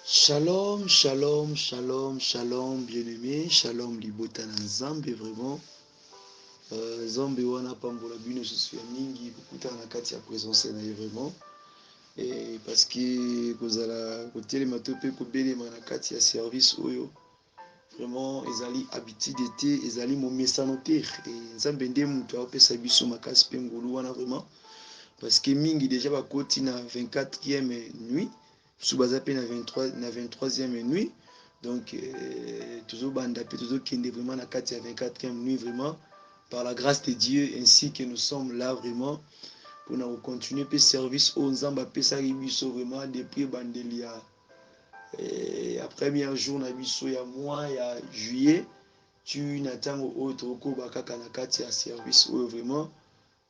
Shalom, shalom, shalom, shalom, bien-aimé, shalom, libota na Nzambe, vraiment. Nzambe wana pambola bino susu ya mingi, kokutana na kati ya présence na ye vraiment. Et parce que kozala kotelema to pe kobelema na kati ya service oyo, vraiment ezali habitude te, ezali momesano te. Et Nzambe nde mutu apesa biso makasi pe ngolu wana vraiment. Parce que mingi déjà bakoti na 24e nuit. Sous baza na 23e nuit. Donc toujours banda pe toujours kende vraiment na kati ya 24e nuit vraiment par la grâce de Dieu ainsi que nous sommes là vraiment pour nous continuer pe service aux Nzamba pesaki biso vraiment depuis bandeli ya premier jour na biso ya mois ya juillet tu na tango oyo tokoba kaka na kati ya service oyo vraiment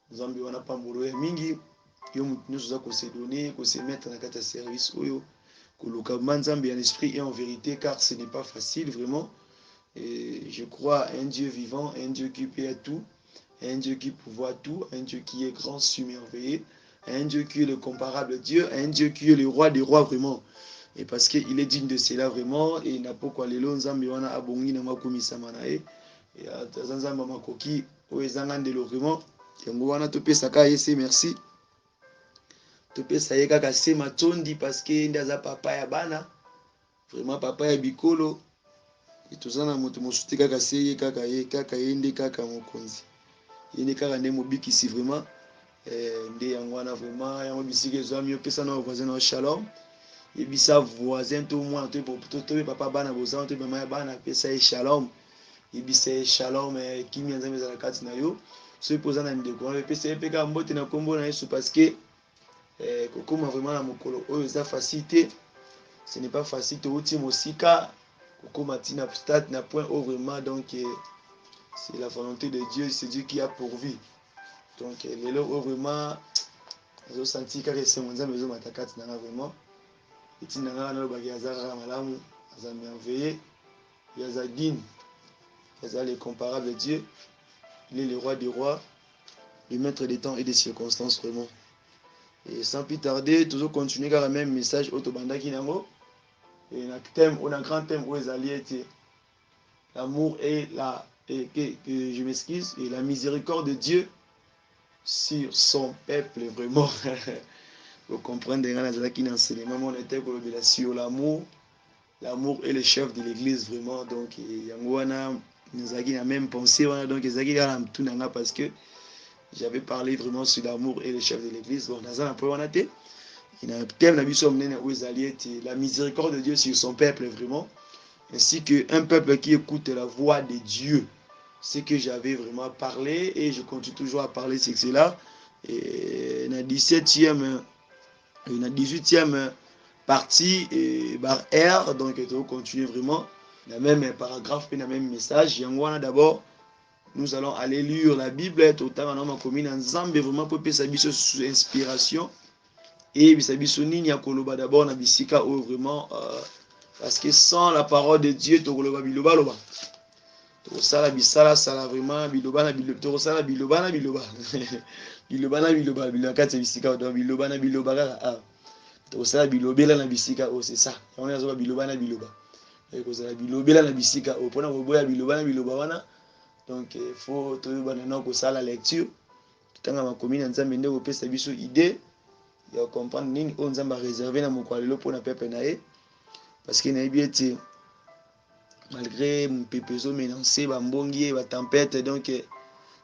Nzambe wana pambolo ya mingi yo mutu nyonso oza kose donner kose mettre na kati ya service oyo koluka Nzambe en esprit et en vérité car ce n'est pas facile vraiment. Et je crois à un Dieu vivant, un Dieu qui peut tout, un Dieu qui pourvoit tout, un Dieu qui est grand, submerveillé, un Dieu qui est le comparable Dieu, un Dieu qui est le roi des rois vraiment. Et parce qu'il est digne de cela vraiment, et n'a pas quoi les lois Nzambe wana abongi na makomisa manae, et à Nzambe makoki o ezanga ndelo vraiment. Yango wana topesaka yese merci. Topesa ye kaka se matondi parce que nde aza papa ya bana vraiment papa ya bikolo toza na moto mosusu te kaka se ye kaka ye nde kaka mokonzi ye nde kaka nde mobikisi vraiment nde yango wana vraiment yango bisika ezwami opesa na voisin na shalom yebisa voisin to mwana to pe papa bana bozana to mama ya bana apesa ye shalom yebisa ye shalom kimi ya Nzambe ezala kati na yo soki mpo oza na ndeko wana epesa ye mpe kaka mbote na nkombo na Yesu parce que kokoma vraiment na mokolo oyo eza facile, ce n'est pas facile touti mosika kokoma tina stade na point où vraiment donc c'est la volonté de Dieu, c'est Dieu qui a pourvu. Donc lelo vraiment zo senti kaka esengo Nzambe ezo matakati na vraiment etinda nga na lobaki azaka malamu aza merveilleux yaza digne yaza le comparable Dieu, il est le roi des rois, le maître des temps et des circonstances vraiment. Et sans plus tarder, toujours continuer car le même message autobandaki nango. Et on a un grand thème où les alliés étaient l'amour et je m'excuse, et la miséricorde de Dieu sur son peuple vraiment. Vous comprenez, dans l'enseignement, on était sur l'amour est le chef de l'église vraiment. Donc, Yangwana, nous avons la même pensée, donc parce que j'avais parlé vraiment sur l'amour et le chef de l'église. Donc, dans un peu, on a été. Il y a un thème où les alliés étaient la miséricorde de Dieu sur son peuple vraiment. Ainsi qu'un peuple qui écoute la voix de Dieu. C'est que j'avais vraiment parlé et je continue toujours à parler, c'est cela. Et dans la 17e, dans la 18e partie, bar R, donc je vais continuer vraiment. Dans le même paragraphe, dans le même message. D'abord, nous allons aller lire la Bible, tout le temps, on a commis ensemble, vraiment pour que ça puisse sous inspiration. Et ça puisse nini ya koloba d'abord na bisika ou vraiment parce que sans la parole de Dieu to koloba biloba loba to sala bisala sala vraiment biloba na biloba to sala biloba na biloba biloba na biloba biloba kati bisika do biloba na biloba kaka to sala bilobela na bisika o c'est ça on a zo biloba na biloba et ko sala bilobela na bisika o pona ko boya biloba na biloba wana donc il faut to bana na ko sala lecture tanga makomi na Nzambe nde ko pesa biso idée ya comprendre nini o Nzambe réservé na moko lelo pona pepe na ye parce que na yebi ete malgré mpepezo menacé bambongi ba tempête donc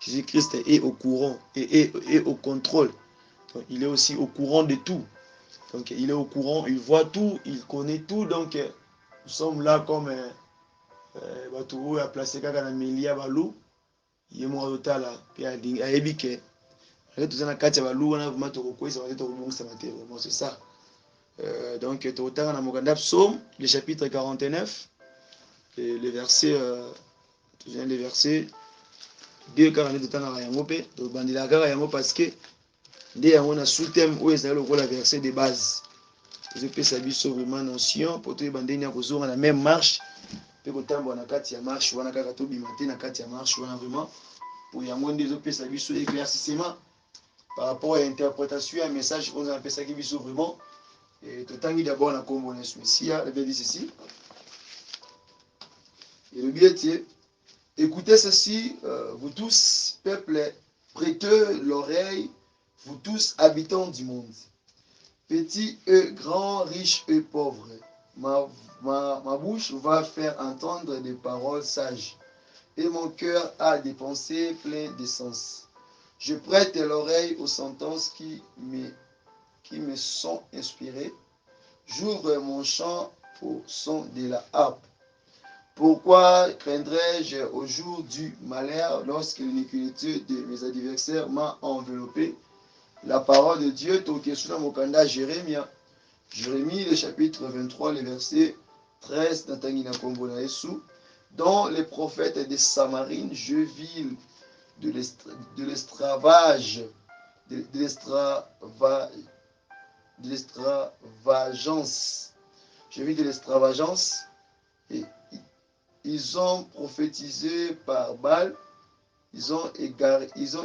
Jésus-Christ est au courant et au contrôle. Donc, il est aussi au courant de tout. Donc il est au courant, il voit tout, il connaît tout. Donc nous sommes là comme bato a placé kaka na melia balu ye mo totala pe ayebi ke tout ça na kati ya balu wana vraiment tokokwesa ba to kobongisa mate vraiment c'est ça. Donc totanga na mokanda psaume le chapitre 49 et le verset les versets 2 car nous totanga yango pe to bandila kaka yango parce que nde yango na sous-thème oyo ezali lokola verset de base ezopesa biso vraiment notion po toyeba ndenge ya kozonga na même marche mpe kotambola na kati ya marche wana kaka tobima te na kati ya marche wana vraiment po yango nde ezopesa biso éclaircissement par rapport à l'interprétation ya message oyo apesaki biso vraiment Et totangi d'abord na kombo na Suisia, la Bible dit ceci. Et le bien est, écoutez ceci, vous tous, peuple, prêtez l'oreille, vous tous, habitants du monde. Petits et grands, riches et pauvres, ma bouche va faire entendre des paroles sages, et mon cœur a des pensées pleines de sens. Je prête l'oreille aux sentences qui me sont inspirées. J'ouvre mon chant au son de la harpe. Pourquoi craindrais-je au jour du malheur lorsque l'iniquité de mes adversaires m'a enveloppé? La parole de Dieu, Tokesuna Mokanda, Jérémie, le chapitre 23, le verset 13, Natangina Kombona Esu. Dans les prophètes de Samarine, je vis de l'extravagance. Je vis de l'extravagance. Et ils ont prophétisé par Baal. Ils ont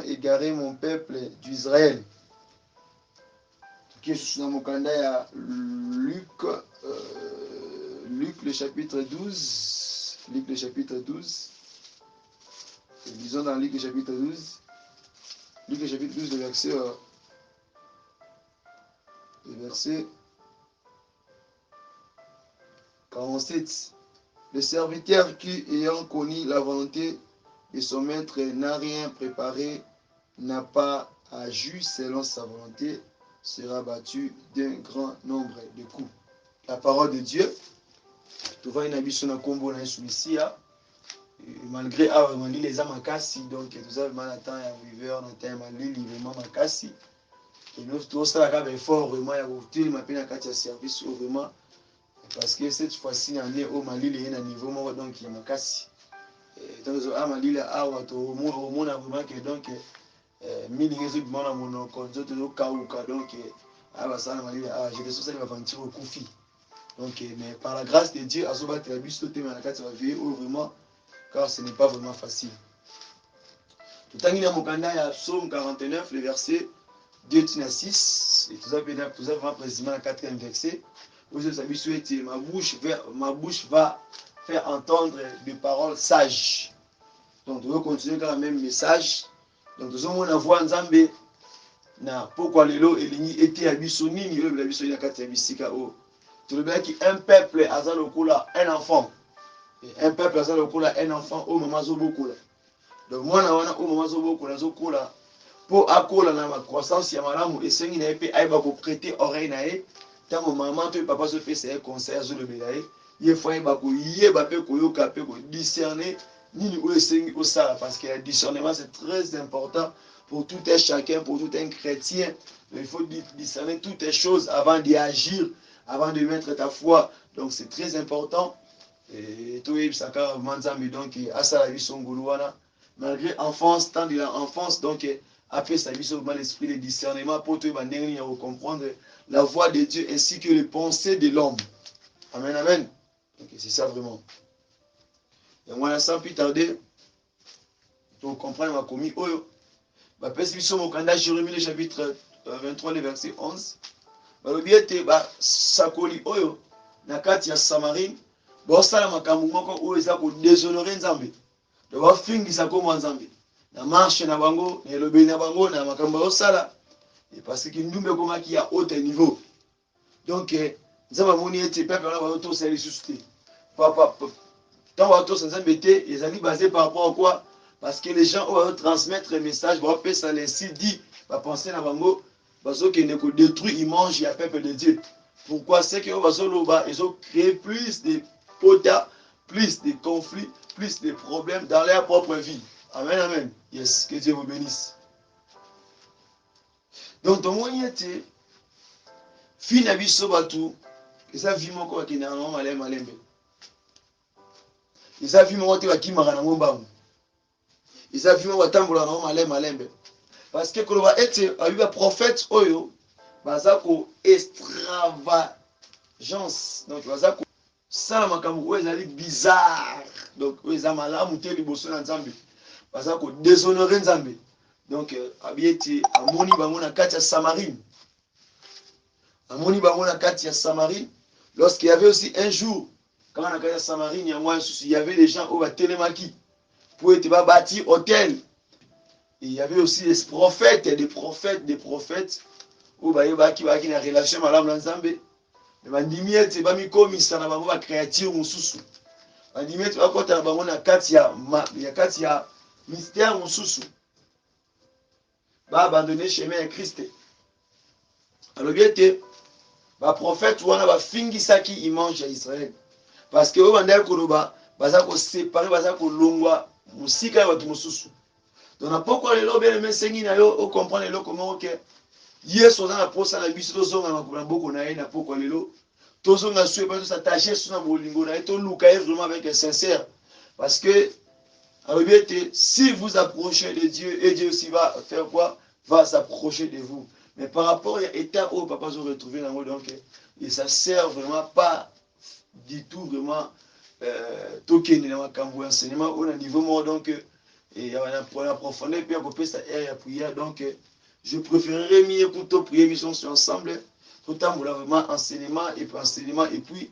égaré mon peuple d'Israël. Luc le chapitre 12. Luc le chapitre 12. Lisons dans Luc le chapitre 12. Luc le chapitre 12, le verset 47. Le serviteur qui, ayant connu la volonté de son maître, n'a rien préparé, n'a pas agi selon sa volonté, sera battu d'un grand nombre de coups. La parole de Dieu, tu vois une habitation na combo na ici, malgré les amakasi, donc tout ça, maintenant, il y a un vraiment makasi. Et nous, tout ça, il faut vraiment, il y a un service vraiment. Parce que cette fois-ci, on est au Mali, il y a un niveau, donc il y a makasi. Donc, à Mali, au monde, vraiment que donc, mille raisons de mon conjoint, donc, j'ai ça, il va venir au Koufi. Donc, mais par la grâce de Dieu, à ce moment-là, la bus, tout est vraiment, car ce n'est pas vraiment facile. Tout à l'heure, Psaume 49, le verset 2 à 6, et tout ça, vraiment précisément le 4e verset. Ma bouche va faire entendre des paroles sages. Donc, nous allons continuer dans le même message. Donc, nous allons voir Nzambe na pourquoi lelo elingi ete ya biso nini lelo la biso ina kati ya bisika o. Tolobaki un peuple aza lokola un enfant. Un peuple aza lokola un enfant o mama zo bokola. Donc mwana wana o mama zo bokola zo kola po akola na ma croissance ya malamu esengi na epe aiba ko prêter oreille na ye. Tango maman to papa so fait ses conseils zo le belaye. Ye fois aiba ko yeba pe ko yoka pe ko discerner nini o esengi o sala parce que le discernement c'est très important. Pour tout un chacun, pour tout un chrétien, il faut discerner toutes les choses avant d'y agir, avant de mettre ta foi. Donc c'est très important. Et tout est saka manzambi donc à ça la vie son goulouana. Malgré enfance, tant de l'enfance donc après sa vie sur l'esprit de discernement pour tout comprendre la voix de Dieu ainsi que les pensées de l'homme. Amen, amen. Donc c'est ça vraiment. Et moi sans plus tarder, pour comprendre ma commis oyo. Jérémie le chapitre 23, le verset 11. Balobiete sakoli oyo na kati ya Samarine bosala makambo moko oyo eza ko déshonorer Nzambe. Do bafingisa kombo Nzambe. Na marche na bango, na elobeli na bango na makambo osala et parce que ndumbe komaki ya haut niveau. Donc Nzambe moni ete peuple na ba to sali susté. Papa tant ba to Nzambe te ezali basé par rapport à quoi? Parce que les gens vont transmettre le message, vont faire ça, ainsi dit, va penser à Bango, parce qu'ils ont détruit, ils mangent, il y a peuple de Dieu. Pourquoi? C'est qu'ils ont créé plus de potas, plus de conflits, plus de problèmes dans leur propre vie. Amen, amen. Yes, que Dieu vous bénisse. Donc, ton moyen était, fin à vie sobatu, et ça vit mon corps qui est normalement malem. Et ça vit mon corps qui m'a rendu. Ils avaient watambola na malembe parce que koloba ete abiba prophète oyo bazako extravagance donc bazako sala makambo oyo ezali bizarre donc oyo eza malamu te liboso na Nzambe bazako déshonorer Nzambe donc abieti amoni bango na kati ya Samarine amoni bango na kati ya Samarie. Lorsqu'il y avait aussi un jour, quand on a kati ya Samarie, il y avait des gens au Batelemaki pour être bâti hôtel. Et il y avait aussi des prophètes, où bayebaki baki na relation malamu na Nzambe. Mais bandimi ete bamikomisa na bango ba créature mususu. Bandimi ete bakota na bango na kati ya mystère mususu. Ba abandonner chemin ya Christ. Alobi ete ba prophète wana bafingisaki image ya Israël. Parce que oyo bandaki koloba baza ko séparer, baza ko longwa musika ya bato mususu. Donc na pokwa lelo bele mesengi na yo o comprendre eloko moko ke Yesu aza na posa na biso tozonga na boko na ye na pokwa lelo. Tozonga suye pa s'attacher sur na bolingo na ye toluka ye vraiment avec un sincère. Parce que alobi ete si vous approchez de Dieu, et Dieu aussi va faire quoi? Va s'approcher de vous. Mais par rapport à l'état où papa se retrouvé dans le donc et ça sert vraiment pas du tout vraiment token dans ma cambo enseignement au niveau mort donc et on a profondeur puis on peut ça air prière donc je préférerais mieux plutôt prier mission ensemble autant pour vraiment enseignement et puis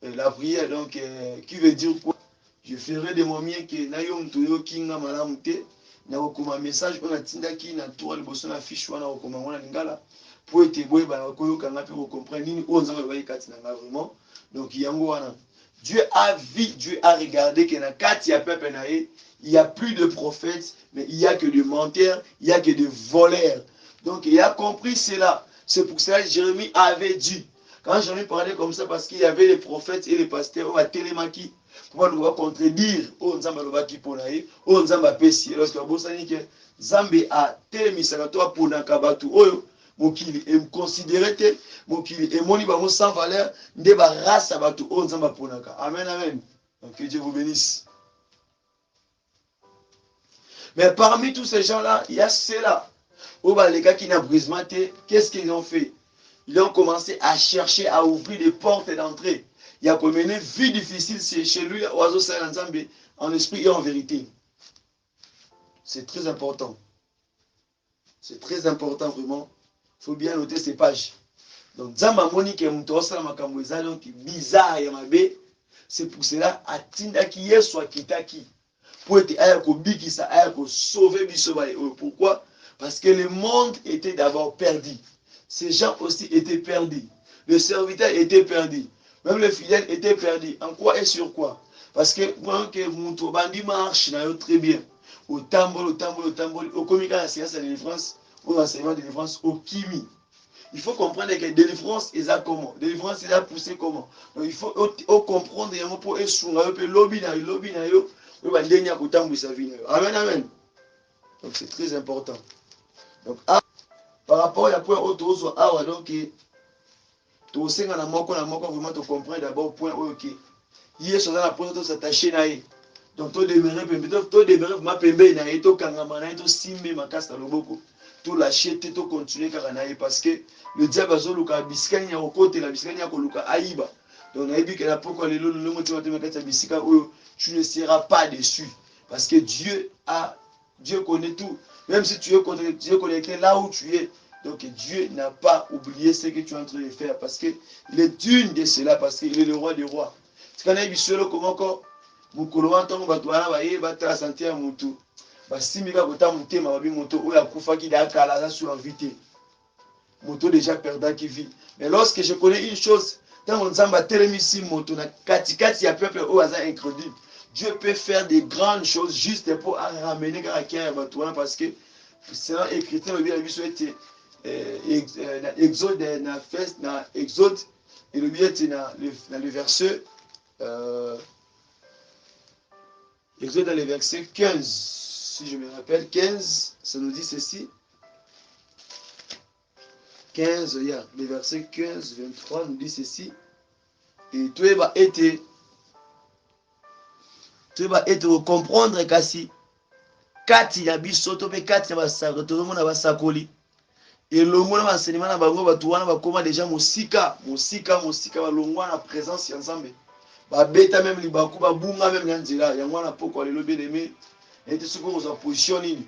la prière donc qui veut dire quoi? Je ferai de mon mieux que na yo mtoyo kinga malamu te na okoma message on atindaki na tour liboso na fiche wana okoma ngona lingala pour ete boye ba koyoka ngapi ko comprendre nini o nzanga ba yikati na vraiment donc yango wana Dieu a vu, Dieu a regardé que na kati ya peuple na ye il y a plus de prophètes mais il y a que de menteurs, il y a que de voleurs. Donc il a compris cela. C'est pour cela que Jérémie avait dit quand Jérémie parlait comme ça parce qu'il y avait les prophètes et les pasteurs à Télémaki pour pouvoir contredire au Nzamba lobaki ponaye au Nzamba pesi lorsque bosani que Zambe a télémisaka to ponaka batu oyo mokili et considérer te mokili et moni bango sans valeur nde ba race batu oyo Nzamba ponaka. Amen amen. Donc que Dieu vous bénisse. Mais parmi tous ces gens-là, il y a ceux-là où les gars qui n'ont brisement, qu'est-ce qu'ils ont fait? Ils ont commencé à chercher à ouvrir des portes d'entrée. Il y a comme une vie difficile chez lui, oiseau en esprit et en vérité. C'est très important. C'est très important vraiment. Il faut bien noter ces pages. Donc, Zamba Monique et Moutosa Makamouza, donc bizarre Yamabe, c'est pour cela, Atinda qui est soit Kitaki. Pour être ayako bikisa, ayako sauver Bisobaye. Pourquoi? Parce que le monde était d'abord perdu. Ces gens aussi étaient perdus. Le serviteur était perdu. Même le fidèle était perdu. En quoi et sur quoi? Parce que moi, que mon bandi marche très bien. Au tambol, au comica, la science de délivrance, au enseignement de délivrance, au kimi. Il faut comprendre que délivrance est à comment? Délivrance est à pousser comment? Donc il faut comprendre pour le lobby na yo, amen, amen. Donc c'est très important. Donc par rapport à point autre awa donc to senga na moko vraiment to comprendre d'abord point OK. Yesu na point to s'attacher na ye. Donc to demeurer ma pembe na ye to kangama na ye to simbe makasa loboko. To lâcher to continuer kaka na ye parce que le diable azoluka bisikani ya kokote la bisikani ya koluka aiba. Donc na yebi que la pourquoi le moto te makata bisika oyo tu ne seras pas déçu parce que Dieu connaît tout. Même si tu es connecté là où tu es, donc Dieu n'a pas oublié ce que tu es en train de faire parce qu'il est digne de cela, parce qu'il est le roi des rois. Tu connais Bisolo comment encore Mukolo Antongo Batouana Baye Bata Santia Moutou. Basimika Bota Mouté Mababi Moto Oya Koufaki Dakala sur invité. Moto déjà perdant qui vit. Mais lorsque je connais une chose, tant on zamba télémissi moto na katikati ya peuple au hasard incroyable. Dieu peut faire des grandes choses juste pour ramener Karakia Batouana parce que c'est un écriture le bien la vie souhaité Exode na fest na Exode et le bien dans le verset Exode dans le verset 15 si je me rappelle 15 ça nous dit ceci 15 yeah, le verset 15 23 nous dit ceci et tu vas être comprendre kasi kati ya biso to pe kati ya basako to mona basakoli elongo na enseignement na bango batu wana bakoma déjà mosika balongwa na présence ya Nzambe babeta même libaku babunga même na nzela yango wana poko lelo bien aimé ete soko kozwa position nini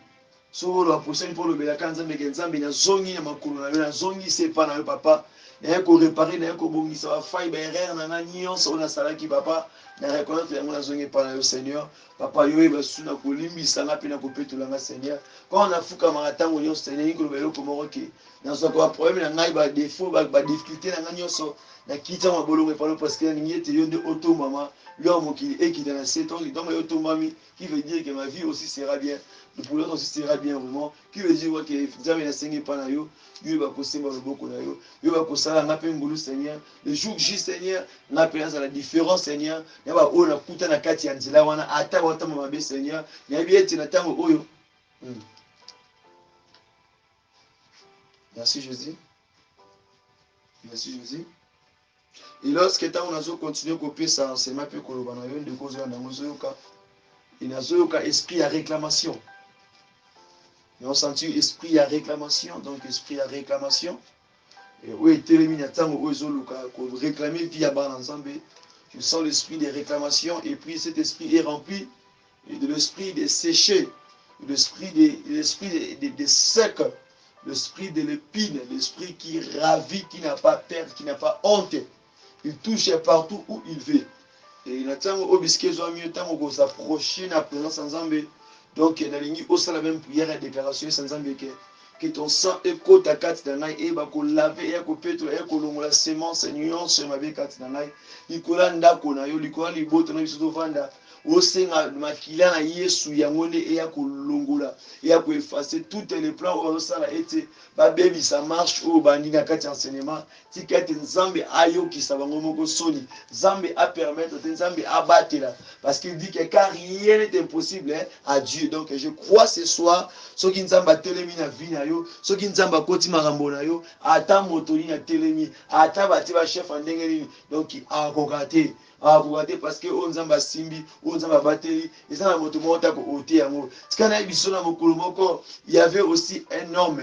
soko la position pour le belaka Nzambe ke Nzambe na zongi na makulu na yo na zongi sepa na yo papa na ko réparer na ko bongisa ba faille ba erreur na na nyonso na sala ki papa na reconnaître yango na zonge pa na yo Seigneur papa yo ba suna ko limbisa na pe na ko petola nga Seigneur quand on a fuka maratango nyonso Seigneur ko belo ko moko ke na so ko problème na ngai ba défaut ba difficulté na nga nyonso na kita mabolongo palo parce que ningi ete yo nde auto mama yo mokili ekita na 7 ans donc yo tombami qui veut dire que ma vie aussi sera bien le poulet aussi sera bien vraiment qui veut dire que nzambe na sengi pa na yo yo ba kosemba loboko na yo yo ba kosala nga pe ngulu Seigneur le jour J Seigneur na pe la différence Seigneur ya ba ona kuta na kati ya nzela wana ata ba tama mabe Seigneur ya bi ete na tango oyo merci Jésus merci Jésus. Et lorsque on a continué à copier ça, c'est ma peu que l'on a eu de cause dans Mozoyoka. Il a un esprit à réclamation. Et on senti esprit à réclamation, donc esprit à réclamation. Et où était le miniatam où ils réclamer via Bar ensemble. Je sens l'esprit de réclamation et puis cet esprit est rempli de l'esprit de séché, l'esprit de sec, l'esprit de l'épine, l'esprit qui ravit, qui n'a pas peur, qui n'a pas honte. Il touche partout où il veut. Et il attend au biscuit, il attend au s'approcher de la présence sans Zambé. Donc, il y a la même prière et déclaration sans Zambé que ton sang est côte à quatre dans l'ail et va laver et pétro et que la sémence nuance ma vie quatre dans l'ail. Nicolas Ndakona, Nicolas Liboto, Vanda. Osenga makila na Yesu yango nde eya kolongola eya koeffacer toutes les plans osala ete babebi ça marche au bandi na kati enseignement tikete nzambe ayokisa bango moko soni nzambe a permettre nzambe abatela parce qu'il dit que car rien n'est impossible à Dieu. Donc je crois ce soir soki nzambe atelemi na vie na yo soki nzambe akoti makambo na yo ata moto ni na telemi ata bati ba chef ndenge nini donc akokate parce que on nzamba simbi on nzamba bateli et ça na moto mota ko ote yango tikana biso na mokolo moko il y avait aussi un homme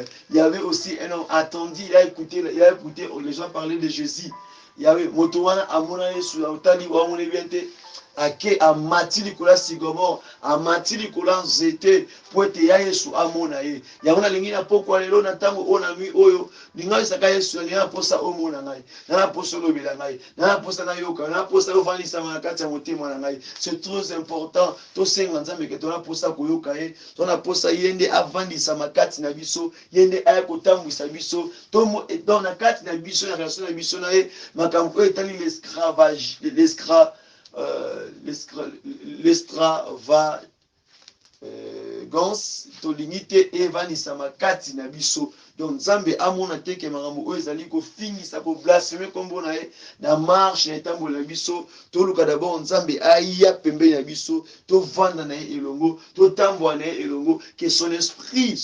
attendu il a écouté les gens parler de Jésus il y avait moto wana amona Yesu otali wa mona biente ake amati likola sigomor amati likola nzete po ete ya Yesu amona ye yango nalingi na pokwa lelo na ntango oyo na nui oyo ninga esaka Yesu alingi na posa omona ngai na posa olobela ngai na posa nayoka na posa ofandisama na kati ya motema na ngai c'est très important tosenga nzambe ke tona posa koyoka ye tona posa ye nde avandisama kati na biso ye nde aya kotambwisa biso tomo dans na kati na biso na relation na biso na ye makambo oyo etali l'extravagance tolingi te evanisama kati na biso donc nzambe amona te ke makambo oyo ezali kofingisa koblaspheme kombo na ye na marche na etambola na biso toluka d'abord nzambe aya pembeni na biso tovanda na ye elongo totambola na ye elongo ke son esprit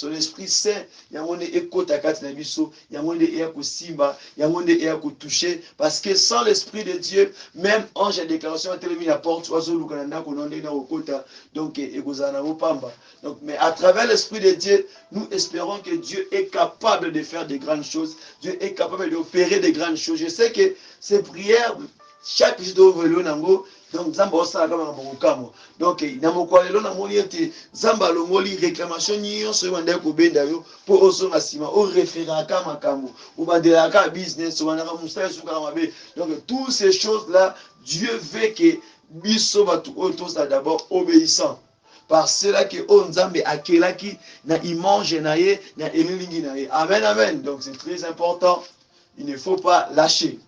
saint yango nde ekota kati na biso yango nde eya kosimba yango nde eya kotouche parce que sans l'esprit de Dieu même ange ya déclaration atelemi na porte azoluka na ndako na ndenge na kokota donc ekozala na mopamba donc mais à travers l'esprit de Dieu nous espérons que Dieu est capable de faire de grandes choses. Dieu est capable d'opérer de grandes choses. Je sais que ces prières, chaque jour de l'eau, donc Zamba osala kama ngokamo. Donc na mokwalelo na moni ete Zamba longoli réclamation nyonso wanda ko benda yo po osonga sima o référer ka makambo ou bandela ka business ou bandaka musala suka mabe. Donc toutes ces choses là Dieu veut que biso batu otos d'abord obéissant. Par cela que on nzambe akelaki na image na ye na elilingi na ye. Amen amen. Donc c'est très important. Il ne faut pas lâcher.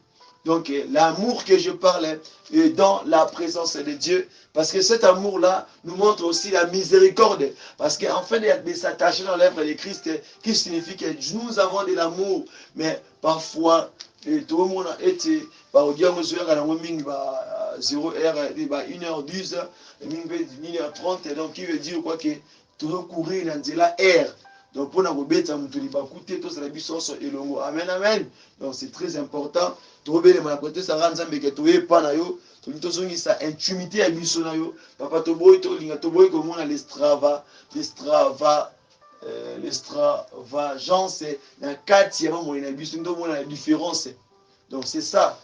Donc l'amour que je parle est dans la présence de Dieu. Parce que cet amour-là nous montre aussi la miséricorde. Parce qu'en fait de s'attacher dans l'œuvre de Christ, qui signifie que nous avons de l'amour. Mais parfois, tout le monde a été, par exemple, 0h, 1h10, 1h30, donc qui veut dire quoi que tout le courir dans la air. Donc pour nous bêta mutuli bakute to sala biso so elongo. Amen amen. Donc c'est très important. To bele ma côté ça rend nzambe ke to epa na yo, to nito zongi sa intimité ya biso na yo. Papa to boy to linga to boy ko mona l'extravagance na kati ya mo na biso ndo mona la différence. Donc c'est ça.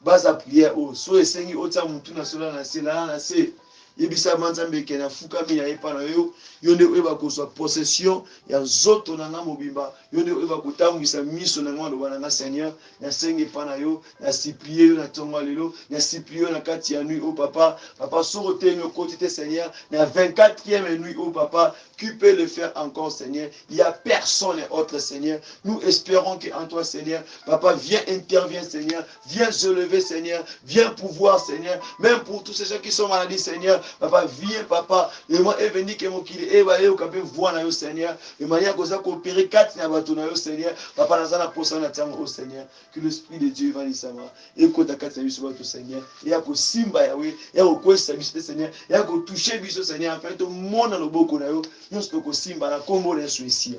Base à prière, so esengi otia mutu na sola na se la na se yebisa manzambe ke na fukami na epa na yo yo nde oyeba kozwa possession ya nzoto na nga mobimba yo nde oyeba kotangwisa miso na nga maloba na nga Seigneur nasengi epa na yo na supplie yo na ntongo lelo na supplie yo na kati ya nuit o papa papa soko te okoti te Seigneur na 24e nuit o papa qui peut le faire encore Seigneur il y a personne autre Seigneur nous espérons que en toi Seigneur papa viens interviens Seigneur viens se lever Seigneur viens pouvoir Seigneur même pour tous ces gens qui sont malades Seigneur papa viens papa et moi est venu que mon kili et va yo kapé voir na yo Seigneur de manière que ça coopérer quatre na bato na yo Seigneur papa na zana posa na tango au Seigneur que l'esprit de Dieu va lisama et ko ta quatre na biso bato Seigneur et ya ko simba ya we ya ko kwesa biso Seigneur ya ko toucher biso Seigneur en fait tout monde na loboko na yo nyonso ko simba na kombo na Yesu ici.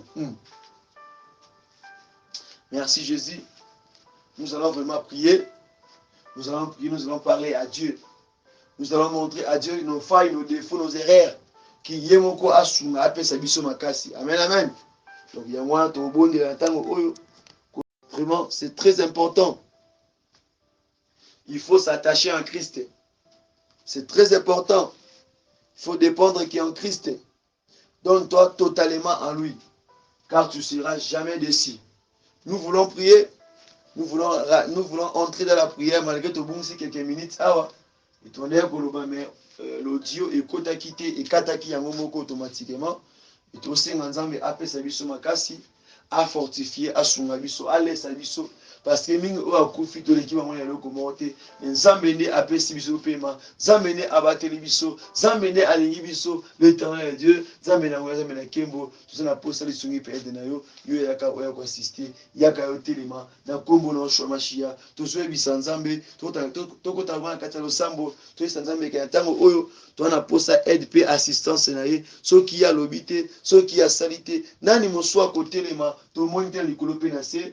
Merci Jésus. Nous allons vraiment prier. Nous allons prier, nous allons parler à Dieu. Nous allons montrer à Dieu nos failles, nos défauts, nos erreurs. Qui yemoko asunga ape sabiso makasi. Amen, amen. Donc il y a moi, ton bon de oyo. Vraiment, c'est très important. Il faut s'attacher en Christ. C'est très important. Il faut dépendre qui est en Christ. Donne-toi totalement en lui. Car tu ne seras jamais déçu. Nous voulons prier. Nous voulons entrer dans la prière malgré tout bon si quelques minutes. Ah ouais. Et ton air mais l'audio est kota quitté et kataki yango moko automatiquement. Et tout ça ensemble après sa biso makasi à fortifier à sunga biso à laisser biso parce que mingi o akufi to l'équipe mo ya loko monter nzambe ne apesi biso paiement nzambe ne abateli biso nzambe ne alingi biso l'Éternel Dieu nzambe na nzambe na kembo tout ça na posa li sungi pe de na yo yo yaka o yako assister yaka yo telema na kombo na shomashia to so ebisa nzambe to kota bana kata lo sambo to isa nzambe ka tango oyo to na posa aide pe assistance na ye soki ya lobité soki ya salité nani moswa ko telema to moniter likolo pe na se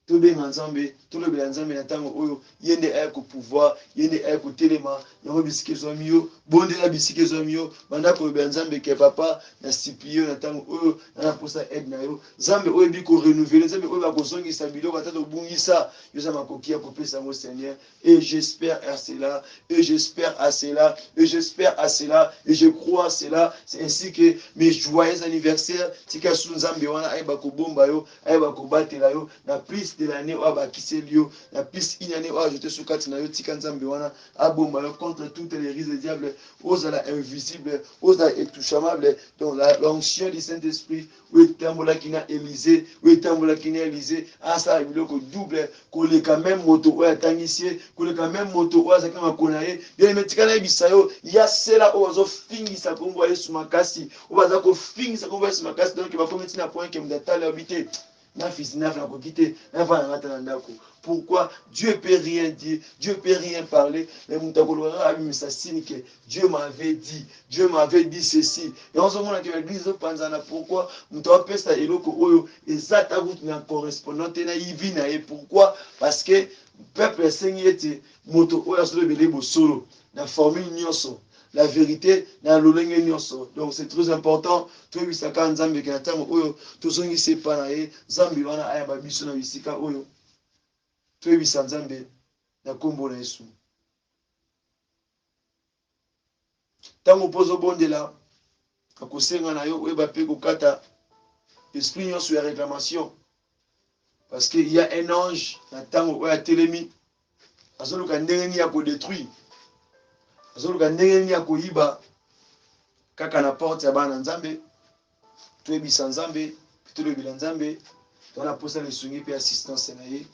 to benga nzambe to lobela nzambe na tango oyo yende aya ko pouvoir yende aya ko telema yango bisike zo miyo bondela bisike zo miyo banda ko lobela nzambe ke papa na supplie na tango oyo na posa aide na yo nzambe oyo bi ko renouveler nzambe oyo ba ko zongisa biloko ata to bungisa yo za makoki ya ko pesa ngo Seigneur et j'espère à cela et j'espère à cela et j'espère à cela et je crois à cela c'est ainsi que mes joyeux anniversaires tika su nzambe wana ay ba ko bomba yo ay ba ko batela yo na plus de l'année où Abakiselio, la plus une année où ajouté sous Katinayo, Tikanzambewana, Abomba, contre toutes les risques des diables, aux à invisibles, aux à intouchables, donc l'onction du Saint-Esprit, où est Tambola qui n'a Élysée, où est Tambola qui n'a Élysée, à ça, il y a double, qu'on est quand même moto, où est Tangissier, qu'on est quand même moto, où est Zakama Konae, il y a les Metikana Bisayo, il y a celle-là où on finit sa combo sur ma casse, où on finit sa combo sur ma casse, donc il va commettre un point qui me date à l'habiter. Pourquoi Dieu peut rien dire, Dieu peut rien parler. Mais Dieu m'avait dit ceci. Et on se demande que l'église pourquoi pourquoi parce que le peuple était moto solo la formule nyonso la vérité na lolenge nyonso. Donc c'est très important to bisaka nzambe ke tango oyo to zongi se pana ye nzambe wana aya ba biso na bisika oyo to bisa nzambe na kombo na Yesu. Tango pozo bondela akosenga na yo oyeba pe kokata esprit nyonso ya réclamation parce que il y a un ange na tango oyo atelemi azoluka ndenge ya ko détruire azoluka ndenge ya koyiba kaka na porte ya bana nzambe toyebisa nzambe tolobela nzambe tona posa lesungi pe assistance na ye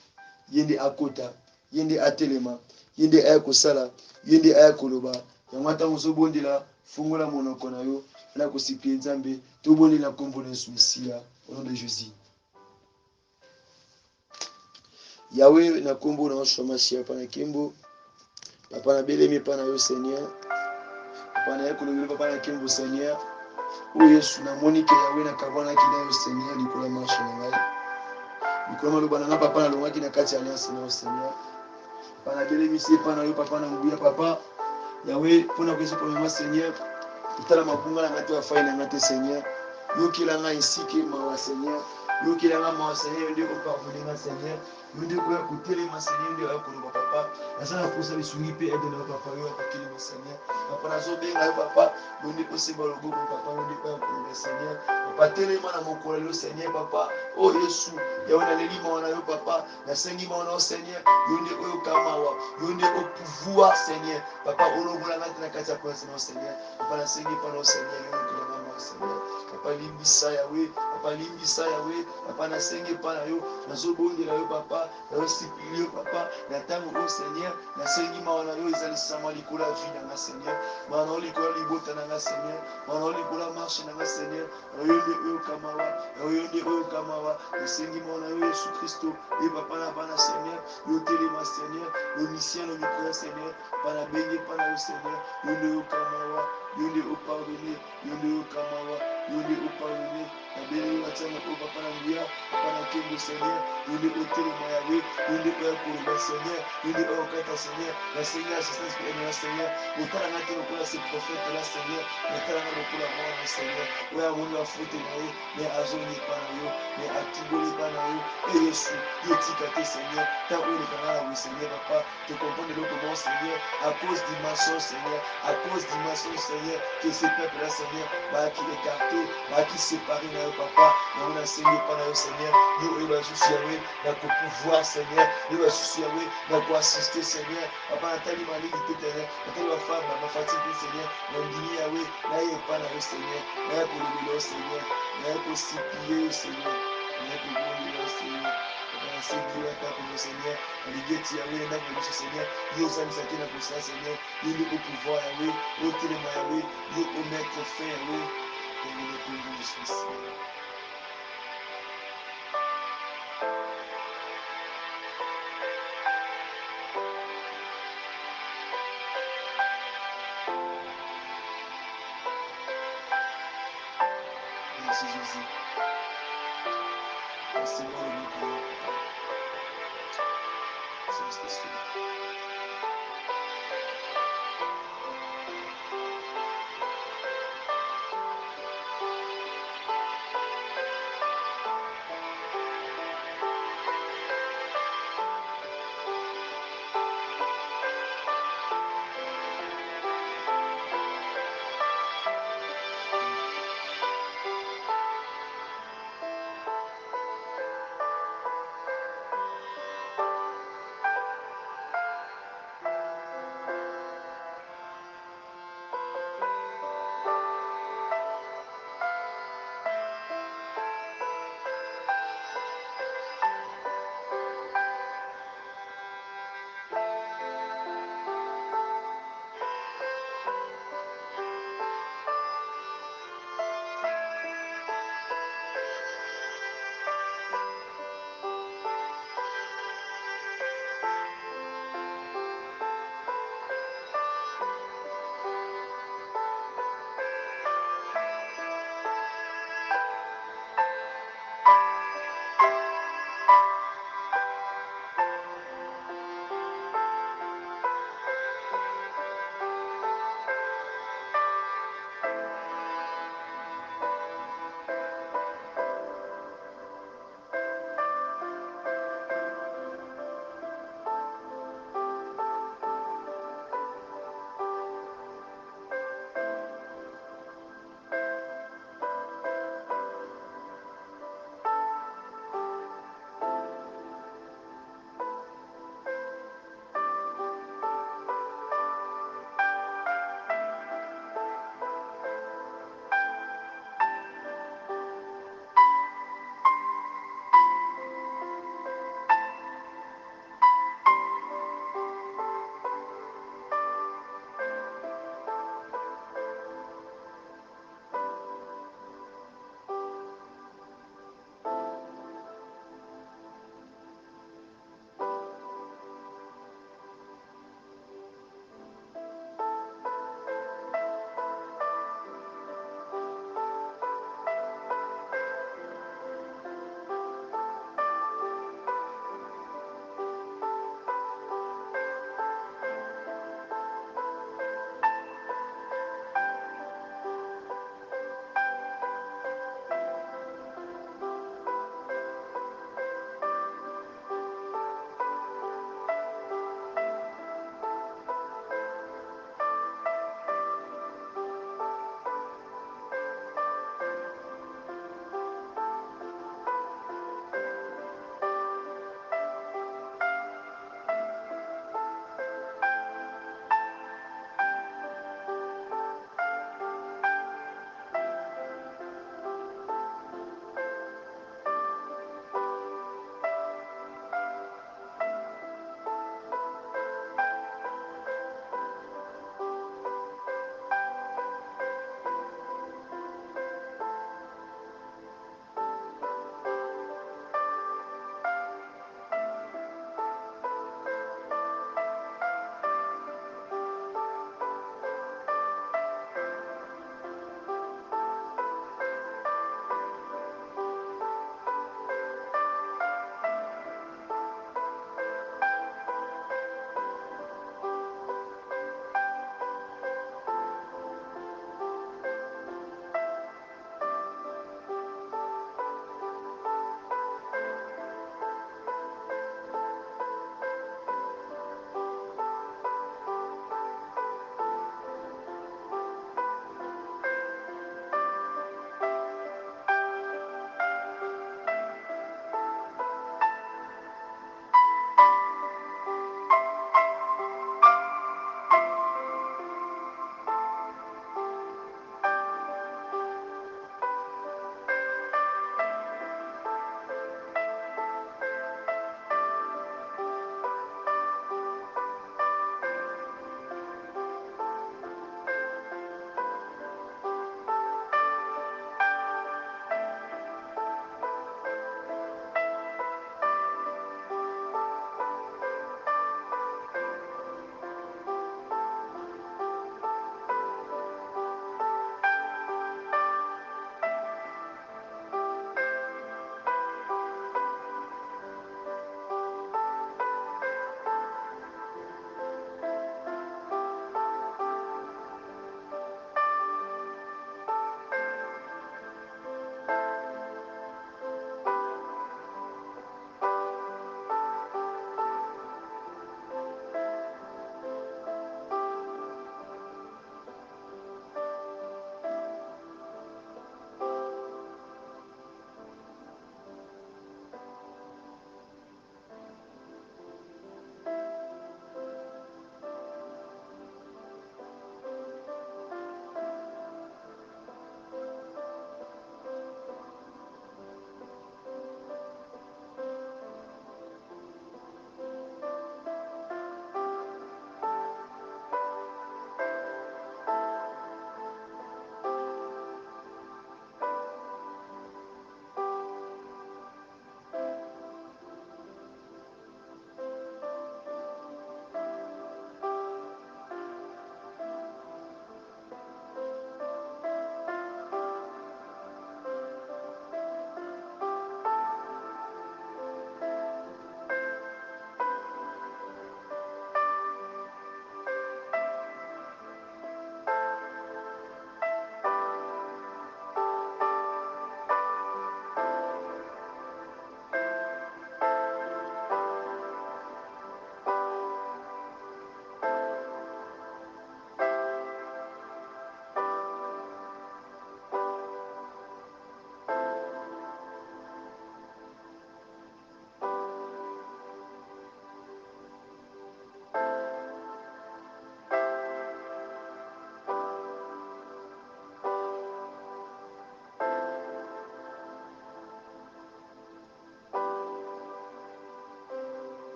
yende akota yende atelema yende aya kosala yende aya koloba yango ntango ozobondela fungola monoko na yo na kosipie nzambe tobondela kombo na Yesu Mesiya au nom de Jésus. Yahweh na kombo na Shomashia pana kembo papa na belemi pana yo Seigneur papa na yekolobela papa na kembo Seigneur o Yesu na moni ke Yahweh na kavana ki na yo Seigneur likolo marche na ngai likolo maloba na papa na longaki na kati ya alliance na yo Seigneur papa na belemi se pana yo papa na nguya papa Yahweh pona ko yesu pour moi Seigneur utala mabunga na ngati wa faina ngati Seigneur yokela ngai esika mawa Seigneur, yokela ngai mawa Seigneur, yo nde opardonne nga Seigneur, yo nde oya kotelema Seigneur, nde oya koloba papa naza na posa lisungi mpe aide na yo papa, yo oya kotelema Seigneur papa, nazobenga yo papa, yo nde osemba loboko papa, yo nde oya koloba Seigneur papa, telema na mokolo lelo Seigneur papa, o Yesu yawe naleli mawa na yo papa, nasengi mawa na yo Seigneur, yo nde oyoka mawa, yo nde opouvoir Seigneur papa, olongola ngai te na kati ya prince na yo Seigneur papa, nasengi mpa na yo Seigneur, yo yokela ngai mawa Seigneur papa, limbisa yawe papa, limbisa yawe papa, nasengi mpa na yo, nazobondela yo papa, nazosipili yo papa, na ntango oyo Seigneur nasengi mawa na yo ezalisama likolo ya vie na nga Seigneur, mawa na yo likolo ya libota na nga Seigneur, mawa na yo likolo ya marshe na nga Seigneur, yo nde oyoka mawa, yo nde oyoka mawa, nasengi mawa na yo Yesu Kristo ye papa na bana Seigneur, yo telema Seigneur, yo misien no mikroya Seigneur, papa nabengi mpa na yo Seigneur, yo nde oyoka mawa, yo nde opardonne, yo nde oyoka mawa, yo nde opardonne, nabeli yo natiana o papa na nguya, papa na nkembo Seigneur, yo nde otelema yawe, yo nde oya koloba Seigneur, yo nde oya kokata Seigneur, nasengi assistance mpe ene na Seigneur, otala nga te lokola se prophète la Seigneur, otala nga lokola mwana Seigneur, oyo amoni bafute na ye, me azongi epa na yo, me atiboli epa na yo, e Yesu yo tika te Seigneur, ntango oyo elekanga na boye Seigneur papa, te comprendre eloko moko Seigneur, à cause du mensonge Seigneur, à cause du mensonge Seigneur, que ce peuple là Seigneur bayaki écarté, bayaki séparé na yo papa, yango nasengi epa na yo Seigneur, yo oyo basusu yawe na kopouvoir Seigneur, yo basusu yawe na koassiste Seigneur papa, natali malili te Seigneur, natali bafama bafatiki te Seigneur, nandimi yawe naye epa na yo Seigneur, naye kolobela yo Seigneur, naye kosiplie yo Seigneur, naye kobondela yo Seigneur papa, nasengi yo ata kono Seigneur na ligeti yawe ndako na biso Seigneur, yo ozangisa te na kosala Seigneur, yo nde opouvoir yawe, otelema yawe, yo omettre fin yawe yango na kombo Yesu Seigneur. Merci Jésus. Merci pour le beaucoup. C'est spécial.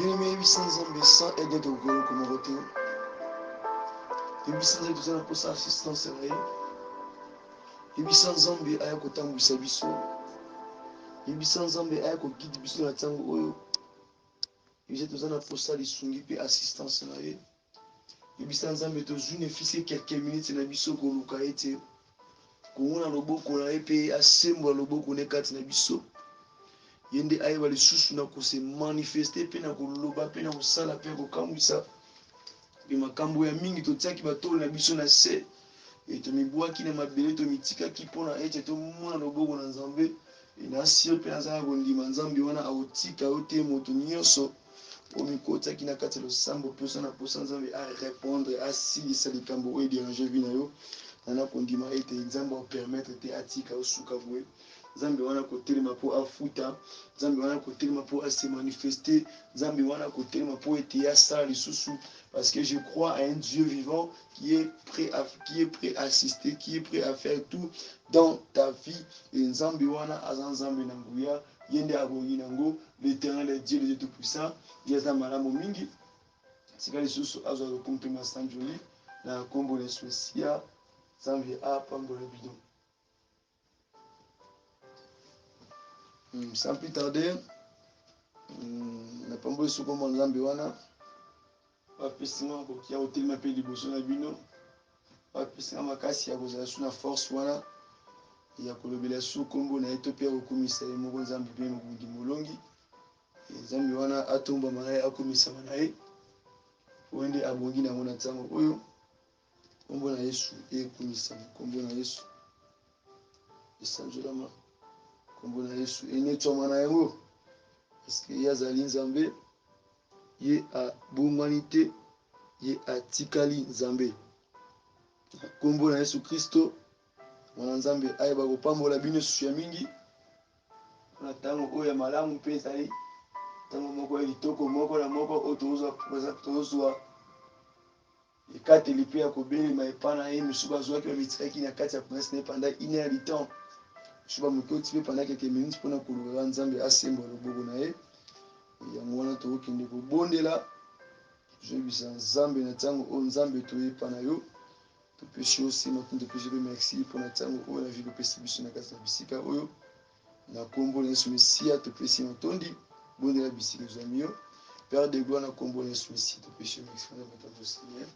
bien-aimé yebisa nzambe sans aide tokokolo komoko te yebisa nzambe toza na mposa assistance na ye yebisa nzambe aya kotambwisa biso yebisa nzambe aya kokidi biso na ntango oyo yebisa toza na mposa lisungi mpe assistance na ye yebisa nzambe tozwi na efisi quelques minutes na biso koluka ye te komona loboko na ye mpe asembola loboko ne kati na biso ye nde ayeba lisusu na kose manifeste mpe na koloba mpe na kosala mpe kokambwisa mpe makambo ya mingi totiaki batolo na biso na se tomibwaki na mabele tomitikaki mpona ete tomona loboko na nzambe nasi yo mpe nazala kondima nzambe wana akotika yo te moto nyonso oyo mikotaki na kati ya losambo mpe osa na posa nzambe arépondre asilisa likambo oyo dérange vi na yo nana kondima ete nzambe apermettre te atika yo suka boye nzambe wana kotelema mpo afuta nzambe wana kotelema mpo ase manifeste nzambe wana kotelema mpo ete asala lisusu parce que je crois à un Dieu vivant qui est prêt à assister, qui est prêt à faire tout dans ta vie. Et nzambe wana aza nzambe na nguya yende abongi nango l'éternel est Dieu le Dieu tout-puissant yaza malamu mingi sika lisusu azwa lokumpe masanjoli na kombo na Suecia nzambe apambola bino. Sans plus tarder na pamboli suko mo nzambe wana bapesinga makoki ya kotelema mpe liboso na bino bapesinga makasi ya kozala su na force wana ya kolobela su nkombo na ye to mpe akokomisa ye moko nzambe mpe mokongi molongi nzambe wana atombama na ye akomisama na ye oyo nde abongi nango na ntango oyo nkombo na yesu ekomisama nkombo na yesu esanjolama nkombo na yesu enetwama na yango parceke ye azali nzambe ye abongwani te ye atikali nzambe nkombo na yesu kristo mwana nzambe ayeba kopambola bino susu ya mingi na ntango oyo ya malamu mpe ezali ntango moko ya litoko moko na moko oyo tozwa ekateli mpe ya kobelema epa na ye misusu bazwaki bamitikaki na kati ya prince na ye panda ine ya litan misusu bamokoti mpe panda kelke minute mpona kolobela nzambe asembola loboko na ye yango wana tokokende kobondela tozoyebisa nzambe na ntango oyo nzambe toyepa na yo topesi yo nsima tuni topesi mpe merci mpona ntango oyo na vi kopesi biso na kati na bisika oyo na nkombo na yesu mesia topesi matondi bondela bisika ezwami yo père de gloire na nkombo na yesu mesia topesi yo merci na makambo ya seigneur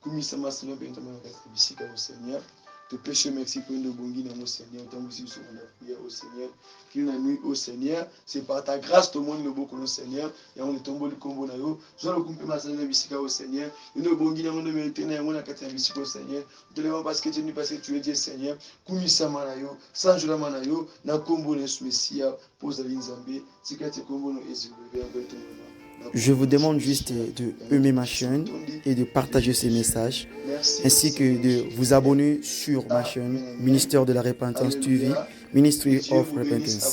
kumisa masino mpe nzambe na kati na bisika ya seigneur topesi yo merci mpo nde obongi nango seigneur otambwisi biso na prière au seigneur kino na nuit au seigneur c'est par ta grâce tomoni loboko no seigneur yango tomboli nkombo na yo zwa lokumu mpe masano na bisika au seigneur yo nde obongi nango nde mérite na yango na kati na bisika au seigneur totelema parce que tu es parce que tu es Dieu seigneur kumisama na yo sanjolama na yo na nkombo na yesu mesia mpo ozali nzambe tika ete nkombo no ezilobela betonoma. Je vous demande juste de aimer ma chaîne et de partager ces messages, ainsi que de vous abonner sur ma chaîne Ministère de la Repentance TV, Ministry of Repentance.